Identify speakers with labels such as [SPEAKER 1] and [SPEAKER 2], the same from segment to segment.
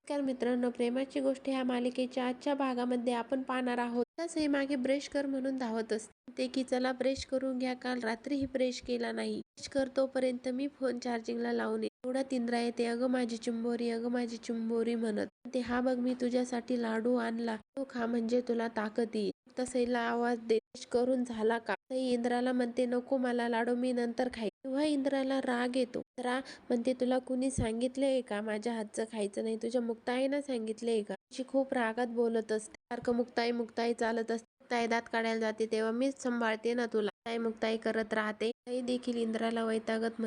[SPEAKER 1] नमस्कार मित्रांनो, प्रेमाची गोष्ट ह्या मालिकेच्या आजच्या भागामध्ये आपण पाहणार आहोत. तसे मागे ब्रश कर म्हणून धावत असते ते की चला ब्रश करून घ्या, काल रात्रीही ब्रश केला नाही. ब्रश कर तोपर्यंत मी फोन चार्जिंगला लावून एवढ्यात इंद्रा येते. अगं माझी चिंबोरी, अगं माझी चिंबोरी म्हणत. ते हा बघ मी तुझ्यासाठी लाडू आणला, तो खा म्हणजे तुला ताकद येईल. तसईला आवाज दे, ब्रश करून झाला का? तसई इंद्राला म्हणते नको मला लाडू, मी नंतर खाईल. तेव्हा इंद्राला राग येतो. इंद्रा म्हणते तुला कुणी सांगितलंय का माझ्या हातचं खायचं नाही? तुझ्या मुक्ताईनं सांगितलंय का? तिची खूप रागात बोलत असते. सारखं मुक्ताई मुक्ताई चालत असते. मुक्ताई दात काढायला जाते तेव्हा मीच सांभाळते ना तुला, मुक्ताई मुक्ताई करत राहते. ताई देखील इंद्राला वैतागत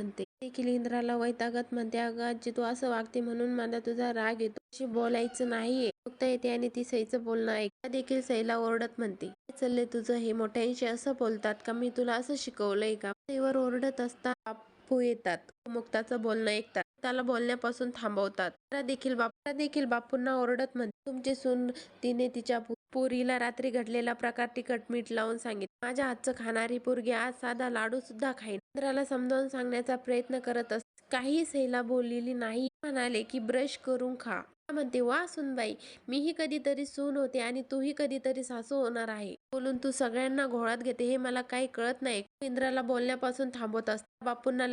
[SPEAKER 1] म्हणते अगं आजी तू असं वागते म्हणून मला तुझा राग येतो, अशी बोलायचं नाहीये. मुक्ताई येते आणि ती सईचं बोलणं ऐकते. देखील सईला ओरडत म्हणते काय चाललंय तुझं, हे मोठ्यांशी असं बोलतात का? मी तुला असं शिकवलंय का? सईवर ओरडत असता बापू येतात. मुक्ताचं बोलणं ऐकतात, त्याला बोलण्यापासून थांबवतात. बापरा देखील बापूंना ओरडत म्हणते तुमची सून, तिने तिच्या पोरीला रात्री घडलेला प्रकार तिखट मीठ लावून सांगितलं. माझ्या हातचं खाणारी पोरगी आज साधा लाडू सुद्धा खाईन. इंद्राला समजावून सांगण्याचा प्रयत्न करत असते. काही सईला बोललेली नाही. म्हणाले की ब्रश करून खा. म्हणते वा सुनबाई, मीही कधीतरी सून होते आणि तूही कधीतरी सासू होणार आहे. बोलून तू सगळ्यांना घोळात घेते हे मला काही कळत नाही. इंद्राला बोलण्यापासून थांबवत असते. बापूंना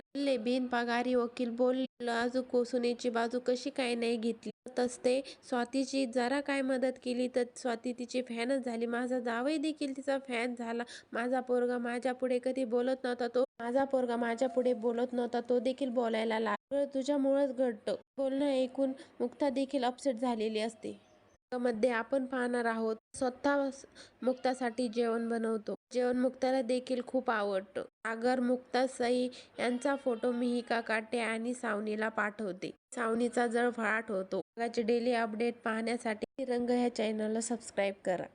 [SPEAKER 1] बिनपगारी वकील बोलले अजून सुनेची बाजू कशी काय नाही घेतली असते. स्वातीची जरा काय मदत केली तर स्वाती तिची फॅनच झाली. माझा जावई देखील तिचा फॅन झाला. माझा पोरगा माझ्या पुढे कधी बोलत नव्हता तो देखील बोलायला लागला. तुझ्यामुळेच घडतं. बोलणं ऐकून मुक्ता देखील अपसेट झालेली असते. मध्ये आपण पाहणार आहोत स्वतः मुक्तासाठी जेवण बनवतो. जेवण मुक्ताला देखील खूप आवडतं. सागर, मुक्ता, सई यांचा फोटो मिहिका काढते आणि सावनीला पाठवते. सावनीचा जळफळाट होतो. डेली अपडेट पाहण्यासाठी रंग ह्या चॅनलला सबस्क्राईब करा.